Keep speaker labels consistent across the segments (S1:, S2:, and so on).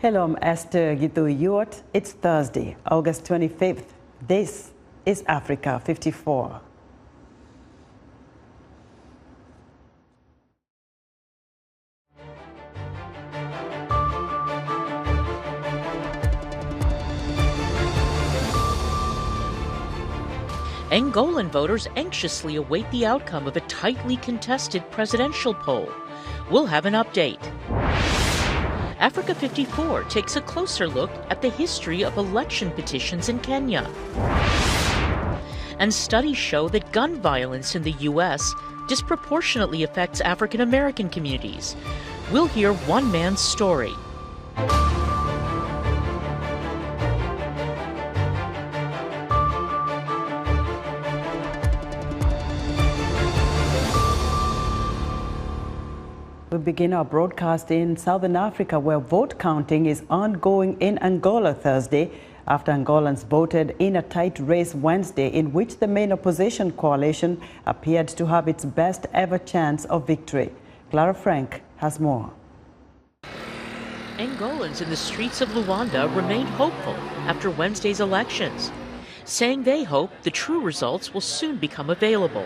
S1: Hello, I'm Esther Gitu-Yuot. It's Thursday, August 25th. This is Africa 54.
S2: Angolan voters anxiously await the outcome of a tightly contested presidential poll. We'll have an update. Africa 54 takes a closer look at the history of election petitions in Kenya. And studies show that gun violence in the U.S. disproportionately affects African American communities. We'll hear one man's story.
S1: We begin our broadcast in Southern Africa, where vote counting is ongoing in Angola Thursday after Angolans voted in a tight race Wednesday in which the main opposition coalition appeared to have its best ever chance of victory. Clara Frank has more.
S2: Angolans in the streets of Luanda remained hopeful after Wednesday's elections, saying they hope the true results will soon become available.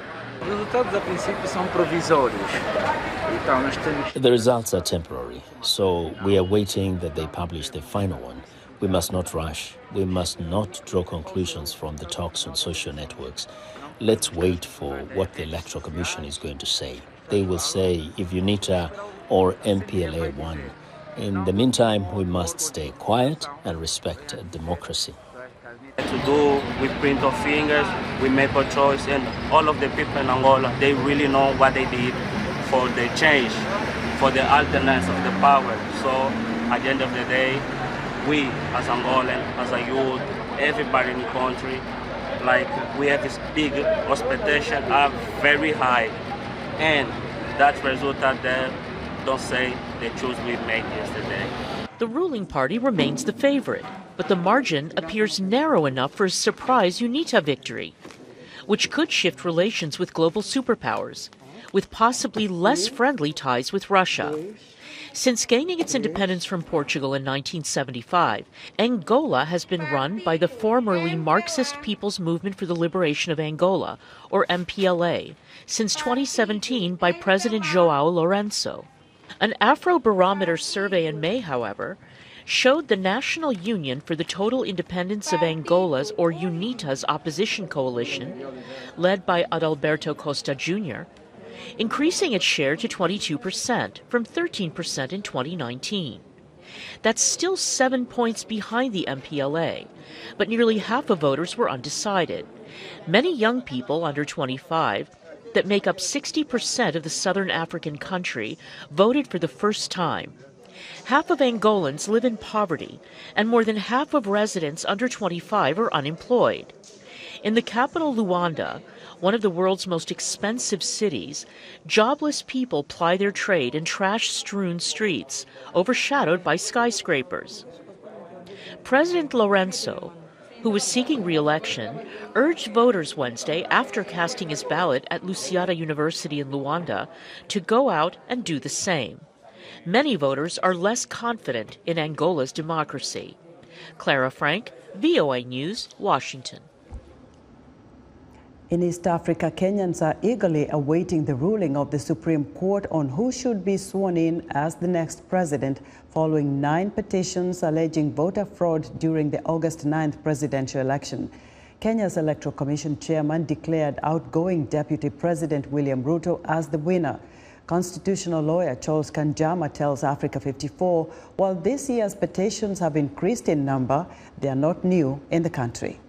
S3: The results are temporary, so we are waiting that they publish the final one. We must not rush. We must not draw conclusions from the talks on social networks. Let's wait for what the Electoral Commission is going to say. They will say if Unita or mpla won. In the meantime, we must stay quiet and respect democracy.
S4: To do, we print our fingers, we make our choice, and all of the people in Angola, they really know what they did for the change, for the alternance of the power. So at the end of the day, we as Angolans, as a youth, everybody in the country, like we have this big expectation are very high, and that result there, don't say the choice we made yesterday.
S2: The ruling party remains the favorite, but the margin appears narrow enough for a surprise Unita victory, which could shift relations with global superpowers, with possibly less friendly ties with Russia. Since gaining its independence from Portugal in 1975, Angola has been run by the formerly Marxist People's Movement for the Liberation of Angola, or MPLA, since 2017 by President João Lourenço. An Afrobarometer survey in May, however, showed the National Union for the Total Independence of Angola's, or UNITA's, opposition coalition, led by Adalberto Costa Jr., increasing its share to 22% from 13% in 2019. That's still 7 points behind the MPLA, but nearly half of voters were undecided. Many young people under 25 that make up 60% of the southern African country voted for the first time. Half of Angolans live in poverty, and more than half of residents under 25 are unemployed. In the capital Luanda, one of the world's most expensive cities, jobless people ply their trade in trash-strewn streets, overshadowed by skyscrapers. President Lourenço, who was seeking re-election, urged voters Wednesday, after casting his ballot at Luciana University in Luanda, to go out and do the same. Many voters are less confident in Angola's democracy. Clara Frank, VOA News, Washington.
S1: In East Africa, Kenyans are eagerly awaiting the ruling of the Supreme Court on who should be sworn in as the next president, following 9 petitions alleging voter fraud during the August 9th presidential election. Kenya's Electoral Commission chairman declared outgoing Deputy President William Ruto as the winner. Constitutional lawyer Charles Kanjama tells Africa 54, while this year's petitions have increased in number, they are not new in the country.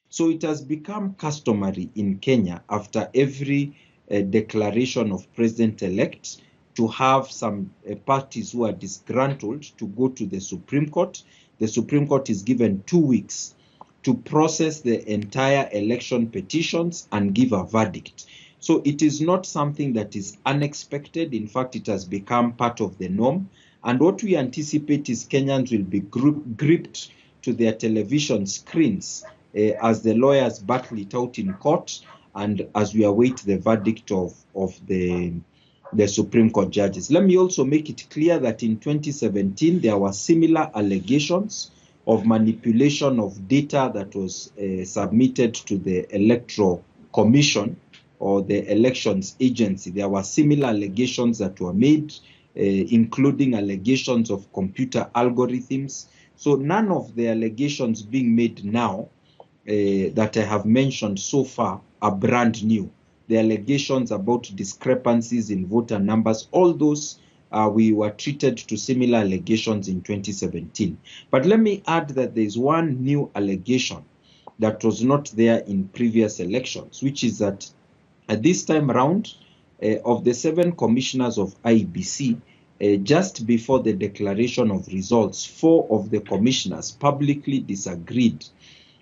S5: So it has become customary in Kenya after every declaration of president-elect to have some parties who are disgruntled to go to the Supreme Court. The Supreme Court is given 2 weeks to process the entire election petitions and give a verdict. So it is not something that is unexpected. In fact, it has become part of the norm. And what we anticipate is Kenyans will be gripped to their television screens as the lawyers battle it out in court and as we await the verdict of the the Supreme Court judges. Let me also make it clear that in 2017, there were similar allegations of manipulation of data that was submitted to the Electoral Commission or the Elections Agency. There were similar allegations that were made, including allegations of computer algorithms. So none of the allegations being made now that I have mentioned so far are brand new. The allegations about discrepancies in voter numbers, all those we were treated to similar allegations in 2017. But let me add that there is one new allegation that was not there in previous elections, which is that at this time around, of the 7 commissioners of IEBC, just before the declaration of results, 4 of the commissioners publicly disagreed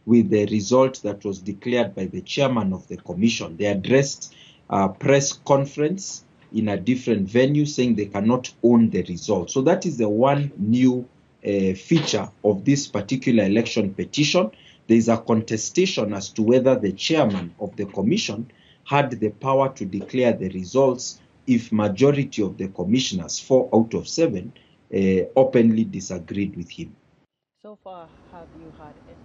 S5: with the result that was declared by the chairman of the commission. They addressed a press conference in a different venue saying they cannot own the result. So that is the one new feature of this particular election petition. There is a contestation as to whether the chairman of the commission had the power to declare the results if majority of the commissioners, 4 out of 7, openly disagreed with him.
S1: So far, have you had any?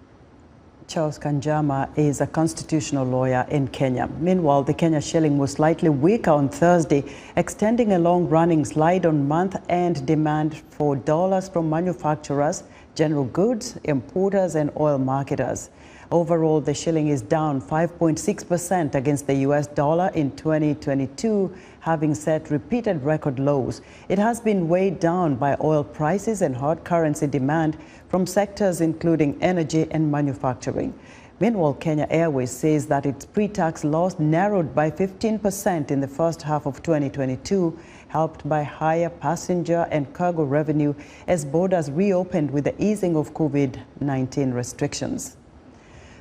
S1: Charles Kanjama is a constitutional lawyer in Kenya. Meanwhile, the Kenya shilling was slightly weaker on Thursday, extending a long-running slide on month-end demand for dollars from manufacturers, general goods, importers, and oil marketers. Overall, the shilling is down 5.6% against the US dollar in 2022, having set repeated record lows. It has been weighed down by oil prices and hard currency demand from sectors including energy and manufacturing. Meanwhile, Kenya Airways says that its pre-tax loss narrowed by 15% in the first half of 2022, helped by higher passenger and cargo revenue as borders reopened with the easing of COVID-19 restrictions.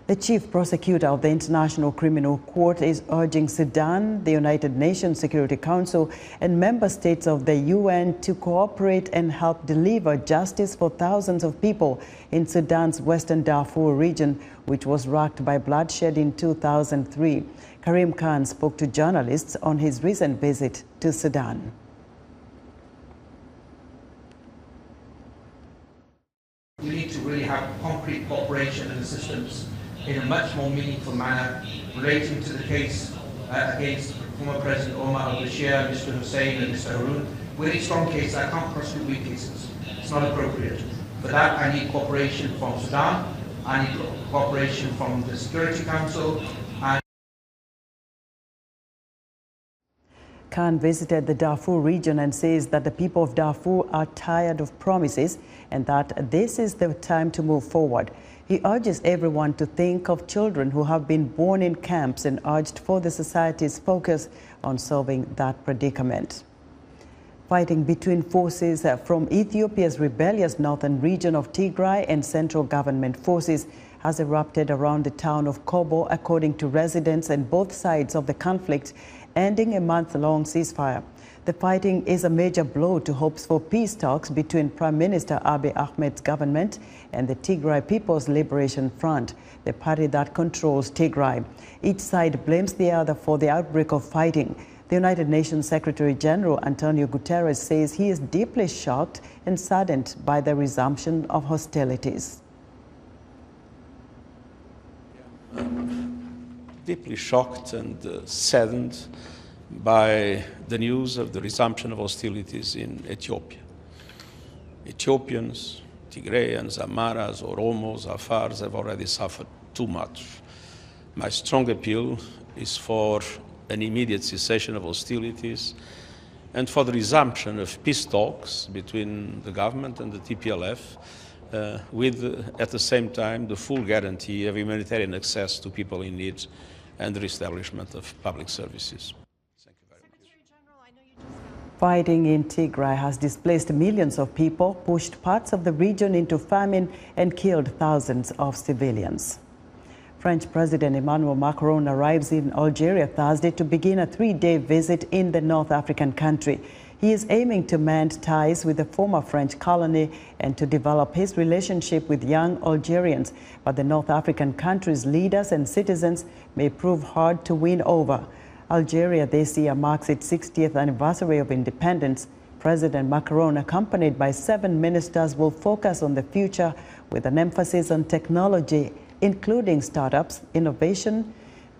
S1: The chief prosecutor of the International Criminal Court is urging Sudan, the United Nations Security Council, and member states of the UN to cooperate and help deliver justice for thousands of people in Sudan's Western Darfur region, which was racked by bloodshed in 2003. Karim Khan spoke to journalists on his recent visit to Sudan.
S6: We need to really have concrete cooperation and assistance in a much more meaningful manner relating to the case against former President Omar al-Bashir, Mr. Hussein and Mr. Haroon. We need strong cases. I can't prosecute weak cases. It's not appropriate. For that, I need cooperation from Sudan. I need cooperation from the Security Council.
S1: Khan visited the Darfur region and says that the people of Darfur are tired of promises and that this is the time to move forward. He urges everyone to think of children who have been born in camps and urged for the society's focus on solving that predicament. Fighting between forces from Ethiopia's rebellious northern region of Tigray and central government forces has erupted around the town of Kobo, according to residents on both sides of the conflict, ending a month-long ceasefire. The fighting is a major blow to hopes for peace talks between Prime Minister Abiy Ahmed's government and the Tigray People's Liberation Front, the party that controls Tigray. Each side blames the other for the outbreak of fighting. The United Nations Secretary General Antonio Guterres says he is deeply shocked and saddened by the resumption of hostilities.
S7: Deeply shocked and saddened by the news of the resumption of hostilities in Ethiopia. Ethiopians, Tigrayans, Amaras, Oromos, Afars have already suffered too much. My strong appeal is for an immediate cessation of hostilities and for the resumption of peace talks between the government and the TPLF, with, at the same time, the full guarantee of humanitarian access to people in need and the reestablishment of public services. Thank you very much.
S1: Fighting in Tigray has displaced millions of people, pushed parts of the region into famine, and killed thousands of civilians. French President Emmanuel Macron arrives in Algeria Thursday to begin a 3-day visit in the North African country. He is aiming to mend ties with the former French colony and to develop his relationship with young Algerians. But the North African country's leaders and citizens may prove hard to win over. Algeria this year marks its 60th anniversary of independence. President Macron, accompanied by 7 ministers, will focus on the future with an emphasis on technology, including startups, innovation,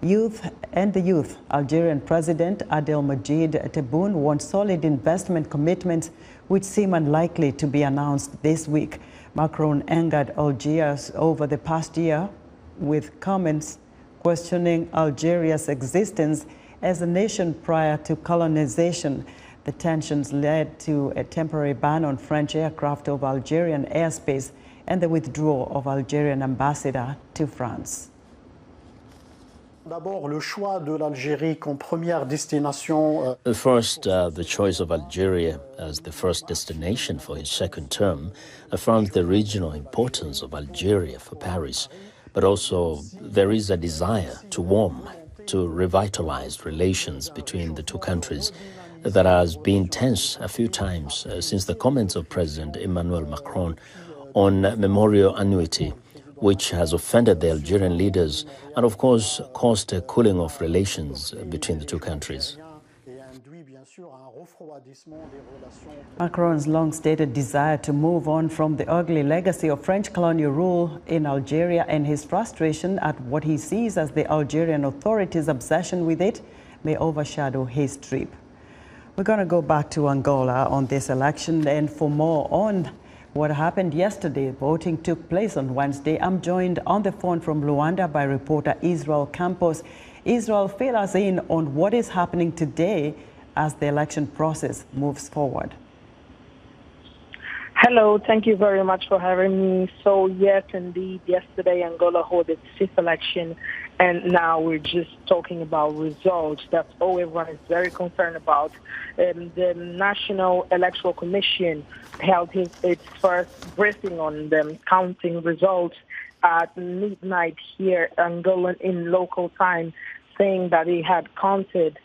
S1: youth and the youth. Algerian President Abdelmadjid Tebboune wants solid investment commitments which seem unlikely to be announced this week. Macron angered Algiers over the past year with comments questioning Algeria's existence as a nation prior to colonization. The tensions led to a temporary ban on French aircraft over Algerian airspace and the withdrawal of Algerian ambassador to France.
S3: First, the choice of Algeria as the first destination for his second term affirms the regional importance of Algeria for Paris, but also there is a desire to revitalize relations between the two countries that has been tense a few times since the comments of President Emmanuel Macron on memorial annuity, which has offended the Algerian leaders and, of course, caused a cooling of relations between the two countries.
S1: Macron's long-stated desire to move on from the ugly legacy of French colonial rule in Algeria and his frustration at what he sees as the Algerian authorities' obsession with it may overshadow his trip. We're going to go back to Angola on this election, and for more on what happened yesterday, voting took place on Wednesday. I'm joined on the phone from Luanda by reporter Israel Campos. Israel, fill us in on what is happening today as the election process moves forward.
S8: Hello, thank you very much for having me. So yes, indeed, yesterday Angola held its 5th election, and now we're just talking about results. That's all everyone is very concerned about. The National Electoral Commission held its first briefing on the counting results at midnight here, Angola in local time, saying that it had counted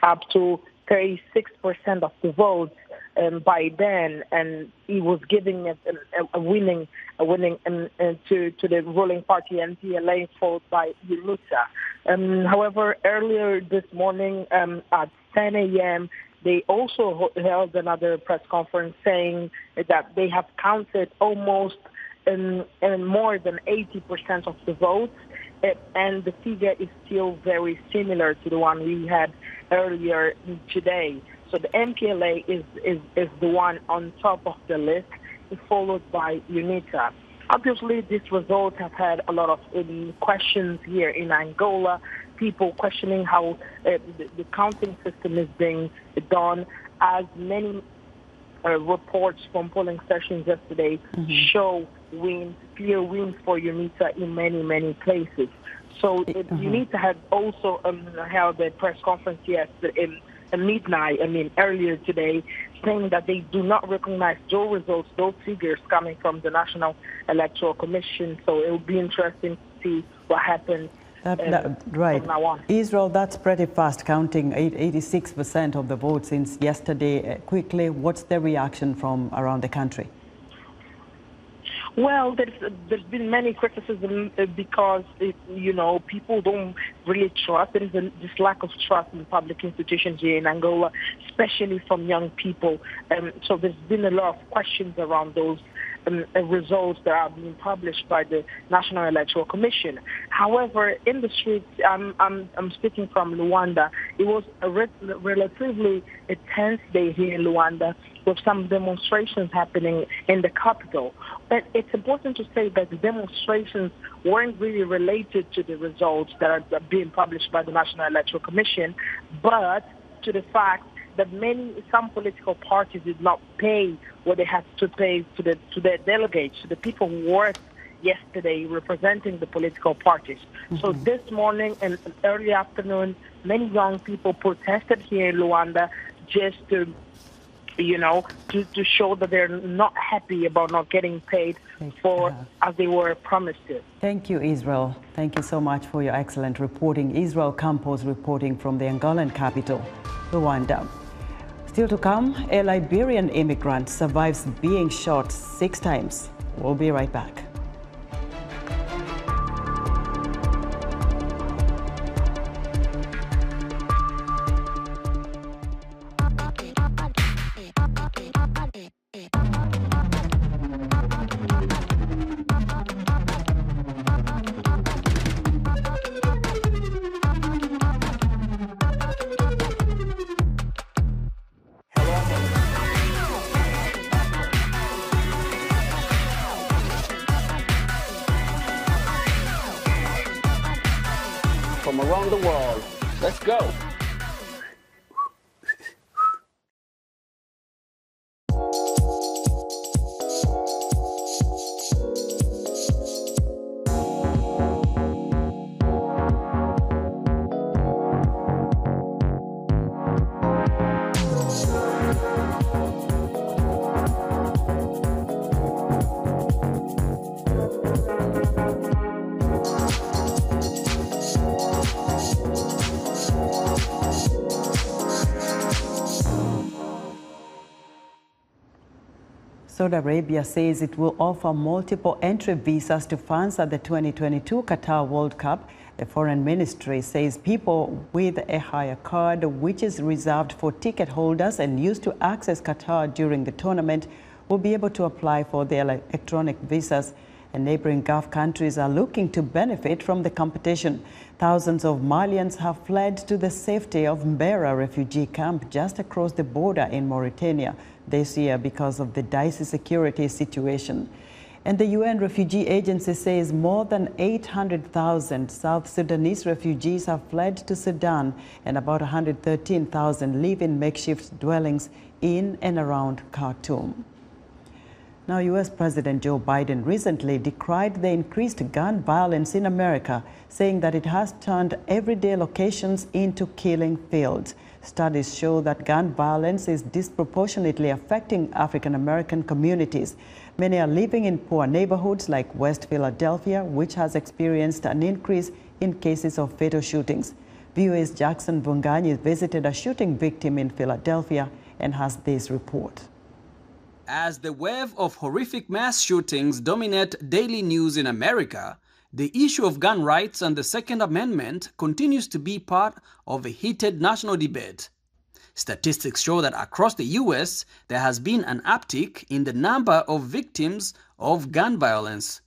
S8: up to 36% of the votes by then, and he was giving it a winning to the ruling party mpla, followed by Unita. However, earlier this morning at 10 a.m., they also held another press conference saying that they have counted almost more than 80% of the votes, and the figure is still very similar to the one we had earlier today. So the mpla is the one on top of the list, followed by Unita. Obviously, these results have had a lot of questions here in Angola, people questioning how the counting system is being done, as many reports from polling stations yesterday show clear wins for Unita in many places. So Unita had also held a press conference yesterday at midnight, earlier today, saying that they do not recognize those results, those figures coming from the National Electoral Commission. So it will be interesting to see what happens
S1: right.
S8: from now on.
S1: Israel, that's pretty fast, counting 86% of the votes since yesterday. Quickly, what's the reaction from around the country?
S8: Well, there's been many criticism because, people don't really trust. There is this lack of trust in public institutions here in Angola, especially from young people. So there's been a lot of questions around those results that are being published by the National Electoral Commission. However, in the streets, I'm speaking from Luanda, it was a relatively tense day here in Luanda, with some demonstrations happening in the capital. But it's important to say that the demonstrations weren't really related to the results that are being published by the National Electoral Commission, but to the fact that some political parties did not pay what they had to pay to their delegates, to the people who worked yesterday representing the political parties. So this morning and early afternoon, many young people protested here in Luanda just to show that they're not happy about not getting paid for as they were promised to.
S1: Thank you, Israel. Thank you so much for your excellent reporting. Israel Campos reporting from the Angolan capital, Luanda. Still to come, a Liberian immigrant survives being shot 6 times. We'll be right back.
S9: from around the world. Let's go.
S1: Saudi Arabia says it will offer multiple entry visas to fans at the 2022 Qatar World Cup. The foreign ministry says people with a hire card, which is reserved for ticket holders and used to access Qatar during the tournament, will be able to apply for their electronic visas. And neighboring Gulf countries are looking to benefit from the competition. Thousands of Malians have fled to the safety of Mbera refugee camp just across the border in Mauritania this year because of the dicey security situation. And the UN Refugee Agency says more than 800,000 South Sudanese refugees have fled to Sudan, and about 113,000 live in makeshift dwellings in and around Khartoum. Now, U.S. President Joe Biden recently decried the increased gun violence in America, saying that it has turned everyday locations into killing fields. Studies show that gun violence is disproportionately affecting African American communities. Many are living in poor neighborhoods like West Philadelphia, which has experienced an increase in cases of fatal shootings. VOA's Jackson Mvyunganyi visited a shooting victim in Philadelphia and has this report.
S10: As the wave of horrific mass shootings dominate daily news in America, the issue of gun rights and the Second Amendment continues to be part of a heated national debate. Statistics show that across the U.S., there has been an uptick in the number of victims of gun violence.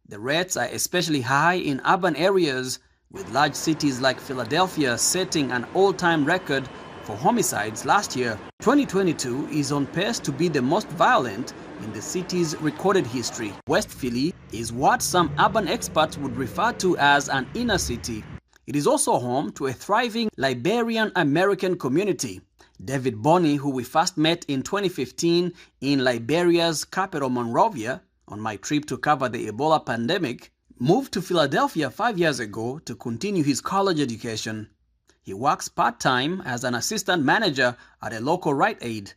S10: The rates are especially high in urban areas, with large cities like Philadelphia setting an all-time record for homicides last year. 2022 is on pace to be the most violent in the city's recorded history. West Philly is what some urban experts would refer to as an inner city. It is also home to a thriving Liberian American community. David Bonney, who we first met in 2015 in Liberia's capital Monrovia on my trip to cover the Ebola pandemic, moved to Philadelphia 5 years ago to continue his college education. He works part-time as an assistant manager at a local Rite Aid.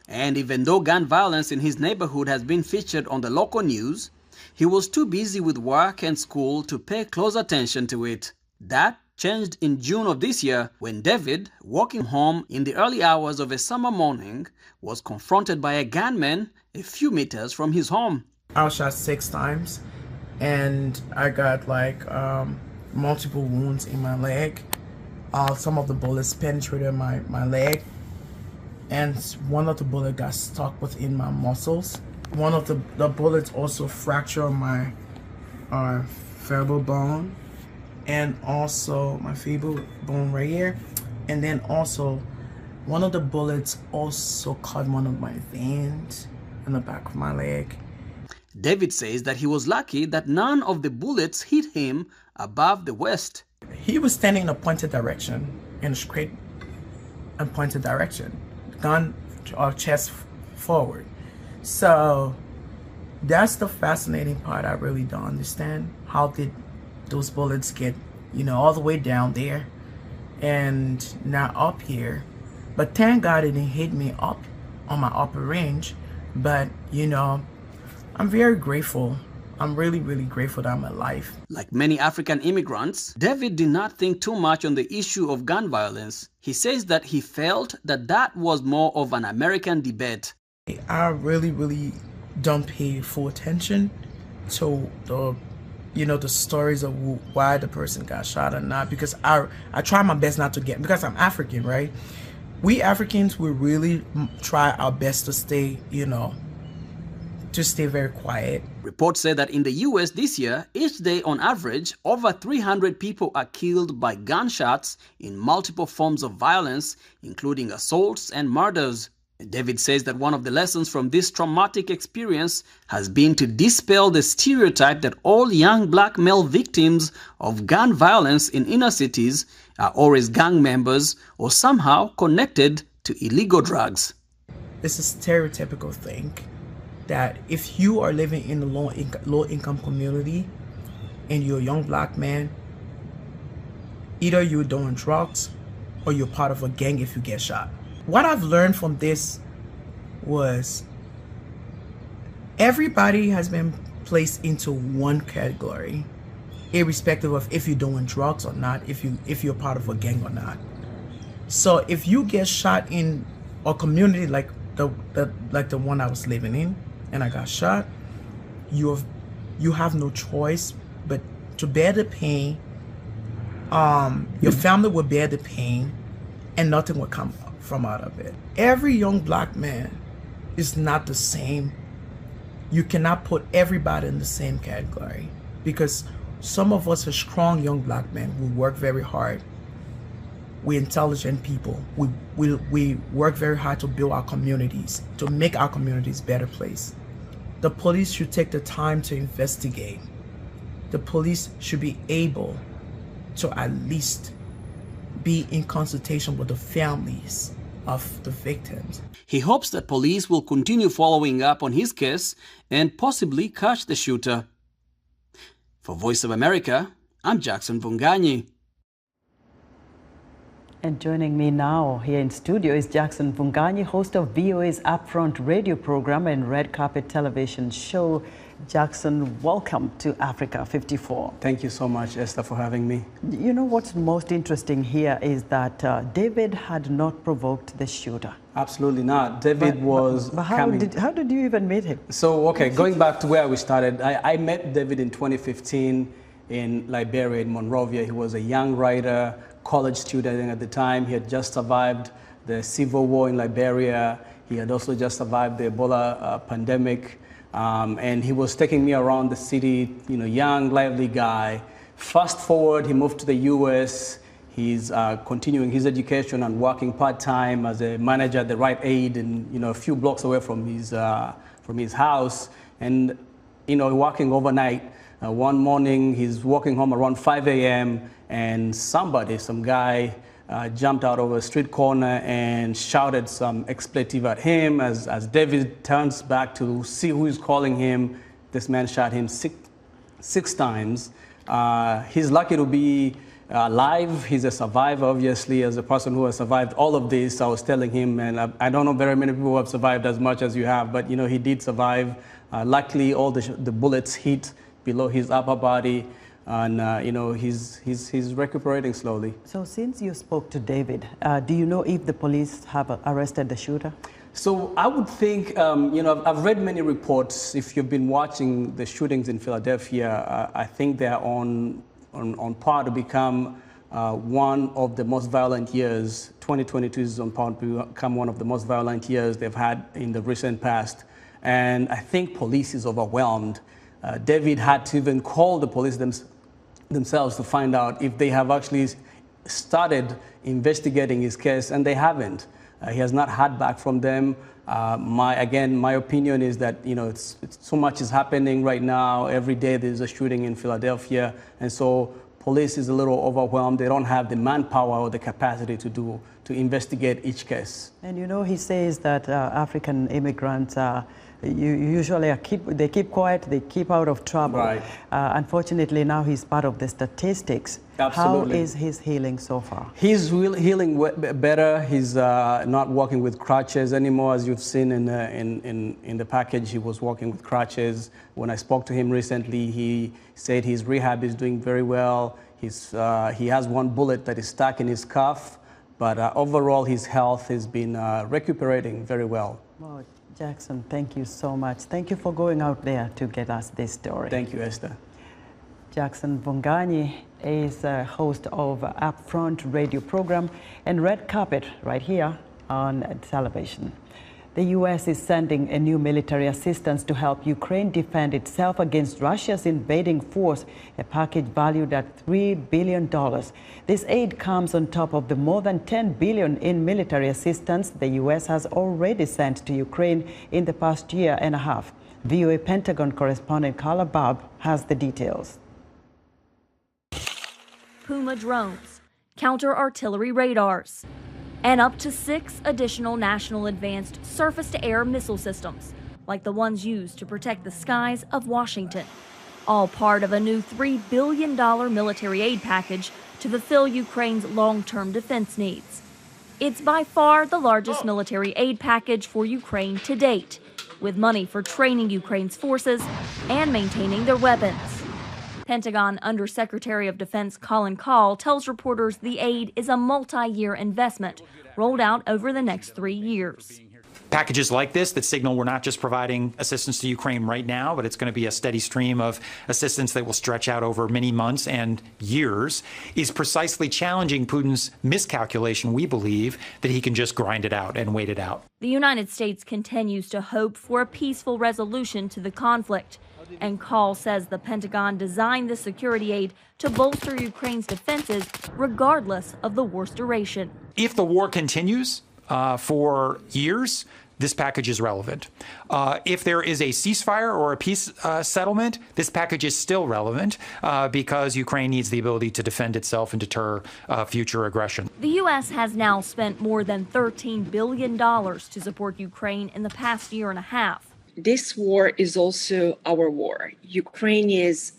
S10: And even though gun violence in his neighborhood has been featured on the local news, he was too busy with work and school to pay close attention to it. That changed in June of this year when David, walking home in the early hours of a summer morning, was confronted by a gunman a few meters from his home.
S11: I was shot 6 times and I got multiple wounds in my leg. Some of the bullets penetrated my leg, and one of the bullets got stuck within my muscles. One of the bullets also fractured my vertebral bone and also my feeble bone right here. And then also one of the bullets also cut one of my veins in the back of my leg.
S10: David says that he was lucky that none of the bullets hit him above the waist.
S11: He was standing in a pointed direction, in a straight and pointed direction, gun or chest forward. So that's the fascinating part. I really don't understand. How did those bullets get, all the way down there and now up here? But thank God it didn't hit me up on my upper range. But, I'm very grateful. I'm really, really grateful that I'm alive.
S10: Like many African immigrants, David did not think too much on the issue of gun violence. He says that he felt that was more of an American debate.
S11: I really, really don't pay full attention to the stories of why the person got shot or not, because I try my best not to get, because I'm African, right? We Africans, we really try our best to stay, to stay very quiet.
S10: Reports say that in the U.S. this year, each day on average, over 300 people are killed by gunshots in multiple forms of violence, including assaults and murders. David says that one of the lessons from this traumatic experience has been to dispel the stereotype that all young black male victims of gun violence in inner cities are always gang members or somehow connected to illegal drugs.
S11: It's a stereotypical thing that if you are living in a low-income community and you're a young black man, either you're doing drugs or you're part of a gang if you get shot. What I've learned from this was everybody has been placed into one category, irrespective of if you're doing drugs or not, if you're part of a gang or not. So if you get shot in a community like the one I was living in, and I got shot, you have no choice but to bear the pain. Your family will bear the pain, and nothing will come from out of it. Every young black man is not the same. You cannot put everybody in the same category, because some of us are strong young black men. We work very hard. We're intelligent people. We work very hard to build our communities, to make our communities a better place. The police should take the time to investigate. The police should be able to at least be in consultation with the families of the victims.
S10: He hopes that police will continue following up on his case and possibly catch the shooter. For Voice of America, I'm Jackson Mvyunganyi.
S1: And joining me now here in studio is Jackson Mvyunganyi, host of VOA's Upfront radio program and Red Carpet television show. Jackson, welcome to Africa 54.
S12: Thank you so much, Esther, for having me.
S1: You know what's most interesting here is that David had not provoked the shooter.
S12: Absolutely not. David was
S1: how did you even meet him? So,
S12: okay, going back to where we started, I met David in 2015 in Liberia, in Monrovia. He was a young writer, college student at the time. He had just survived the civil war in Liberia. He had also just survived the Ebola pandemic. And he was taking me around the city, you know, young, lively guy. Fast forward, he moved to the US. He's continuing his education and working part-time as a manager at the Rite Aid, and, you know, a few blocks away from his house. And, you know, working overnight. One morning, he's walking home around 5 a.m. and some guy jumped out of a street corner and shouted some expletive at him. As David turns back to see who is calling him, this man shot him six times. He's lucky to be alive. He's a survivor, obviously, as a person who has survived all of this. I was telling him, and I don't know very many people who have survived as much as you have, but, you know, he did survive. Luckily, all the bullets hit below his upper body. And, you know, he's recuperating slowly.
S1: So since you spoke to David, do you know if the police have arrested the shooter?
S12: So I would think, you know, I've read many reports. If you've been watching the shootings in Philadelphia, I think they're on par to become one of the most violent years. 2022 is on par to become one of the most violent years they've had in the recent past. And I think police is overwhelmed. David had to even call the police themselves to find out if they have actually started investigating his case, and they haven't. He has not heard back from them. My opinion is that, you know, it's so much is happening right now. Every day there's a shooting in Philadelphia, and so police is a little overwhelmed. They don't have the manpower or the capacity to investigate each case.
S1: And, you know, he says that African immigrants usually they keep quiet, they keep out of trouble.
S12: Right.
S1: Unfortunately, now he's part of the statistics.
S12: Absolutely.
S1: How is his healing so far?
S12: He's healing better. He's not walking with crutches anymore, as you've seen in the package. He was walking with crutches. When I spoke to him recently, he said his rehab is doing very well. He has one bullet that is stuck in his cuff, but overall his health has been recuperating very well.
S1: Wow. Jackson, thank you so much. Thank you for going out there to get us this story.
S12: Thank you, Esther.
S1: Jackson Mvyunganyi is a host of Upfront radio program and Red Carpet right here on television. The U.S. is sending a new military assistance to help Ukraine defend itself against Russia's invading force, a package valued at $3 billion. This aid comes on top of the more than $10 billion in military assistance the U.S. has already sent to Ukraine in the past year and a half. VOA Pentagon correspondent Carla Babb has the details.
S13: Puma drones, counter-artillery radars, and up to 6 additional national advanced surface-to-air missile systems, like the ones used to protect the skies of Washington, all part of a new $3 billion military aid package to fulfill Ukraine's long-term defense needs. It's by far the largest military aid package for Ukraine to date, with money for training Ukraine's forces and maintaining their weapons. Pentagon Undersecretary of Defense Colin Kahl tells reporters the aid is a multi-year investment rolled out over the next 3 years.
S14: Packages like this that signal we're not just providing assistance to Ukraine right now, but it's going to be a steady stream of assistance that will stretch out over many months and years, is precisely challenging Putin's miscalculation, we believe, that he can just grind it out and wait it out.
S13: The United States continues to hope for a peaceful resolution to the conflict. And Kahl says the Pentagon designed the security aid to bolster Ukraine's defenses regardless of the war's duration.
S14: If the war continues for years, this package is relevant. If there is a ceasefire or a peace settlement, this package is still relevant because Ukraine needs the ability to defend itself and deter future aggression.
S13: The U.S. has now spent more than $13 billion to support Ukraine in the past year and a half.
S15: This war is also our war. Ukraine is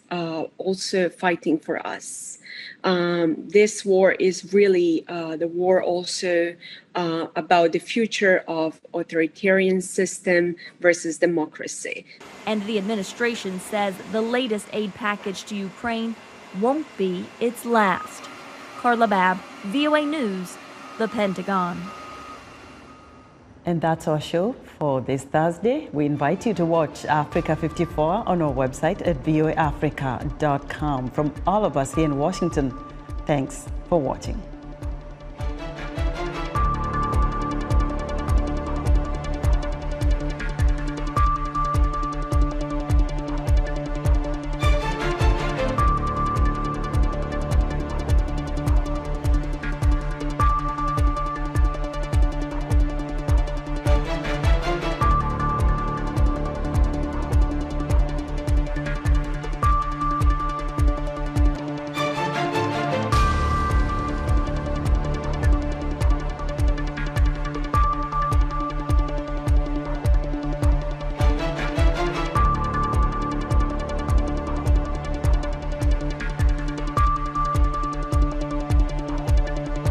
S15: also fighting for us. This war is really the war also about the future of authoritarian system versus democracy.
S13: And the administration says the latest aid package to Ukraine won't be its last. Carla Babb, VOA News, the Pentagon.
S1: And that's our show for this Thursday. We invite you to watch Africa 54 on our website at voaafrica.com. From all of us here in Washington, thanks for watching.